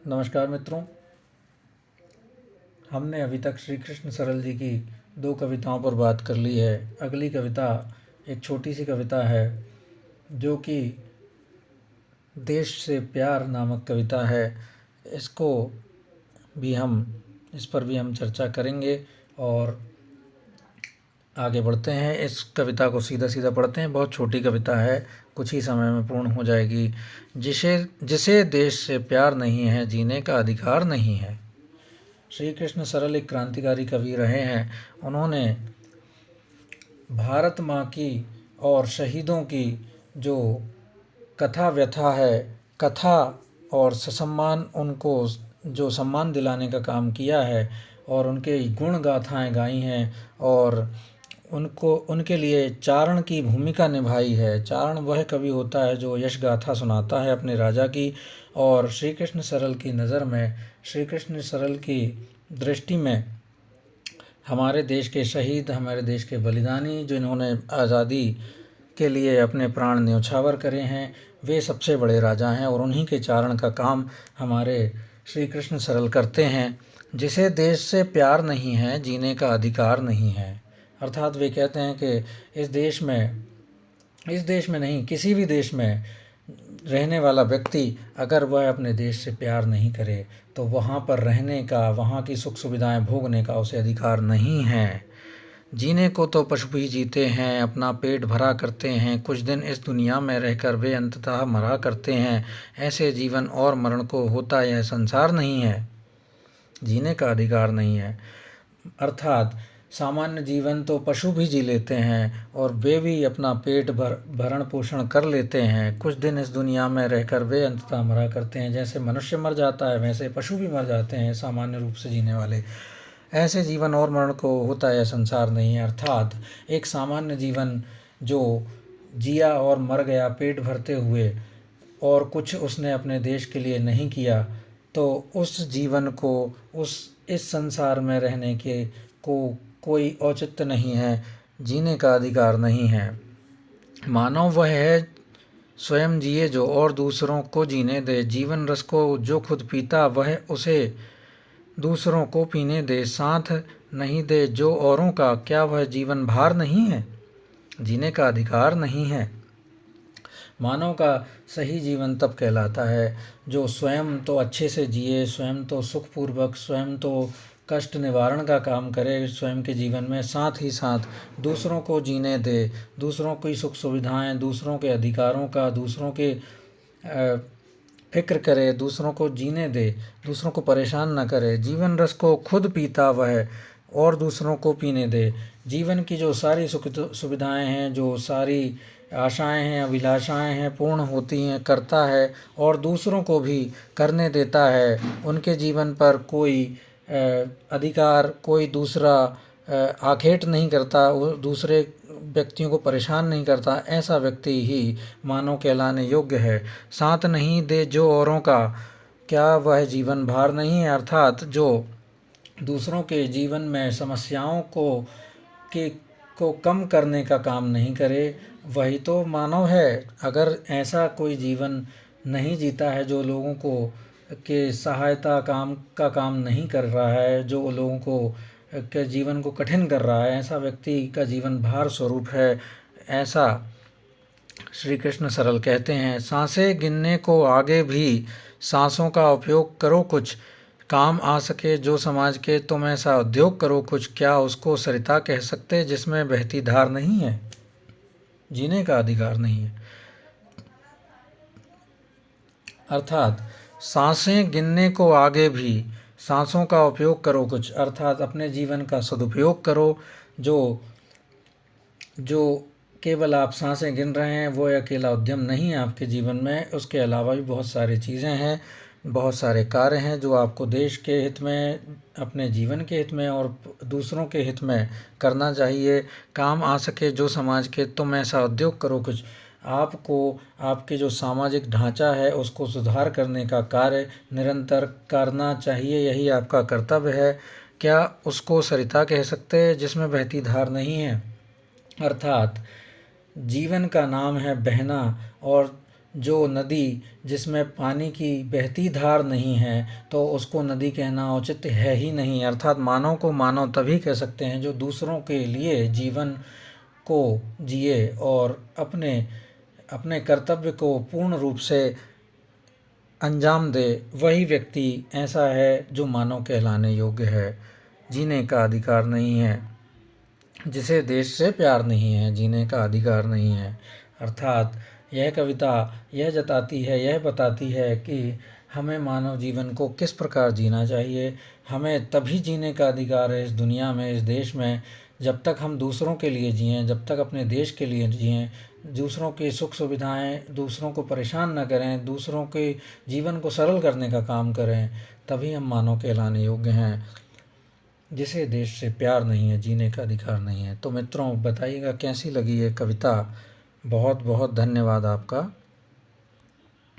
नमस्कार मित्रों। हमने अभी तक श्री कृष्ण सरल जी की 2 कविताओं पर बात कर ली है। अगली कविता एक छोटी सी कविता है जो कि देश से प्यार नामक कविता है। इस पर भी हम चर्चा करेंगे और आगे बढ़ते हैं। इस कविता को सीधा सीधा पढ़ते हैं। बहुत छोटी कविता है, कुछ ही समय में पूर्ण हो जाएगी। जिसे देश से प्यार नहीं है, जीने का अधिकार नहीं है। श्री कृष्ण सरल एक क्रांतिकारी कवि रहे हैं। उन्होंने भारत माँ की और शहीदों की जो कथा व्यथा है, कथा और ससम्मान, उनको जो सम्मान दिलाने का काम किया है और उनके गुण गाथाएँ गाई हैं और उनके लिए चारण की भूमिका निभाई है। चारण वह कवि होता है जो यश गाथा सुनाता है अपने राजा की। और श्री कृष्ण सरल की नज़र में, श्री कृष्ण सरल की दृष्टि में हमारे देश के शहीद, हमारे देश के बलिदानी, जिन्होंने आज़ादी के लिए अपने प्राण न्यौछावर करे हैं, वे सबसे बड़े राजा हैं और उन्हीं के चारण का काम हमारे श्री कृष्ण सरल करते हैं। जिसे देश से प्यार नहीं है, जीने का अधिकार नहीं है। अर्थात वे कहते हैं कि इस देश में नहीं, किसी भी देश में रहने वाला व्यक्ति अगर वह अपने देश से प्यार नहीं करे तो वहाँ पर रहने का, वहाँ की सुख सुविधाएं भोगने का उसे अधिकार नहीं है। जीने को तो पशु भी जीते हैं, अपना पेट भरा करते हैं, कुछ दिन इस दुनिया में रहकर वे अंततः मरा करते हैं। ऐसे जीवन और मरण को होता यह संसार नहीं है, जीने का अधिकार नहीं है। अर्थात सामान्य जीवन तो पशु भी जी लेते हैं और वे भी अपना पेट भरण पोषण कर लेते हैं। कुछ दिन इस दुनिया में रहकर वे अंततः मरा करते हैं। जैसे मनुष्य मर जाता है वैसे पशु भी मर जाते हैं, सामान्य रूप से जीने वाले। ऐसे जीवन और मरण को होता है संसार नहीं है। अर्थात एक सामान्य जीवन जो जिया और मर गया पेट भरते हुए और कुछ उसने अपने देश के लिए नहीं किया, तो उस जीवन को, इस संसार में रहने के कोई औचित्य नहीं है, जीने का अधिकार नहीं है। मानव वह है स्वयं जिए जो और दूसरों को जीने दे। जीवन रस को जो खुद पीता वह उसे दूसरों को पीने दे। साथ नहीं दे जो औरों का, क्या वह जीवन भार नहीं है, जीने का अधिकार नहीं है। मानव का सही जीवन तब कहलाता है जो स्वयं तो अच्छे से जिए, स्वयं तो सुखपूर्वक, स्वयं तो कष्ट निवारण का काम करे स्वयं के जीवन में, साथ ही साथ दूसरों को जीने दे, दूसरों की सुख सुविधाएं, दूसरों के अधिकारों का, दूसरों के फिक्र करे, दूसरों को जीने दे, दूसरों को परेशान न करे। जीवन रस को खुद पीता वह और दूसरों को पीने दे। जीवन की जो सारी सुख सुविधाएं हैं, जो सारी आशाएं हैं, अभिलाषाएं हैं, पूर्ण होती हैं, करता है और दूसरों को भी करने देता है। उनके जीवन पर कोई अधिकार, कोई दूसरा आखेट नहीं करता, वो दूसरे व्यक्तियों को परेशान नहीं करता। ऐसा व्यक्ति ही मानव कहलाने योग्य है। साथ नहीं दे जो औरों का, क्या वह जीवन भार नहीं है। अर्थात जो दूसरों के जीवन में समस्याओं को कम करने का काम नहीं करे, वही तो मानव है। अगर ऐसा कोई जीवन नहीं जीता है जो लोगों को के सहायता का काम नहीं कर रहा है, जो लोगों को के जीवन को कठिन कर रहा है, ऐसा व्यक्ति का जीवन भार स्वरूप है। ऐसा श्री कृष्ण सरल कहते हैं। सांसें गिनने को आगे भी सांसों का उपयोग करो कुछ, काम आ सके जो समाज के, तुम ऐसा उद्योग करो कुछ, क्या उसको सरिता कह सकते जिसमें बहती धार नहीं है, जीने का अधिकार नहीं है। अर्थात सांसें गिनने को आगे भी सांसों का उपयोग करो कुछ, अर्थात अपने जीवन का सदुपयोग करो। जो केवल आप सांसें गिन रहे हैं वो अकेला उद्यम नहीं है आपके जीवन में, उसके अलावा भी बहुत सारी चीज़ें हैं, बहुत सारे कार्य हैं जो आपको देश के हित में, अपने जीवन के हित में और दूसरों के हित में करना चाहिए। काम आ सके जो समाज के, तुम ऐसा उद्योग करो कुछ। आपको आपके जो सामाजिक ढांचा है उसको सुधार करने का कार्य निरंतर करना चाहिए, यही आपका कर्तव्य है। क्या उसको सरिता कह सकते हैं जिसमें बहती धार नहीं है। अर्थात जीवन का नाम है बहना और जो नदी जिसमें पानी की बहती धार नहीं है तो उसको नदी कहना उचित है ही नहीं। अर्थात मानव को मानव तभी कह सकते हैं जो दूसरों के लिए जीवन को जिए और अपने अपने कर्तव्य को पूर्ण रूप से अंजाम दे। वही व्यक्ति ऐसा है जो मानव कहलाने योग्य है। जीने का अधिकार नहीं है जिसे देश से प्यार नहीं है, जीने का अधिकार नहीं है। अर्थात यह कविता यह जताती है, यह बताती है कि हमें मानव जीवन को किस प्रकार जीना चाहिए। हमें तभी जीने का अधिकार है इस दुनिया में, इस देश में, जब तक हम दूसरों के लिए जिएं, जब तक अपने देश के लिए जिएं, दूसरों की सुख सुविधाएं, दूसरों को परेशान न करें, दूसरों के जीवन को सरल करने का काम करें, तभी हम मानव कहलाने योग्य हैं। जिसे देश से प्यार नहीं है, जीने का अधिकार नहीं है। तो मित्रों, बताइएगा कैसी लगी ये कविता। बहुत बहुत धन्यवाद आपका।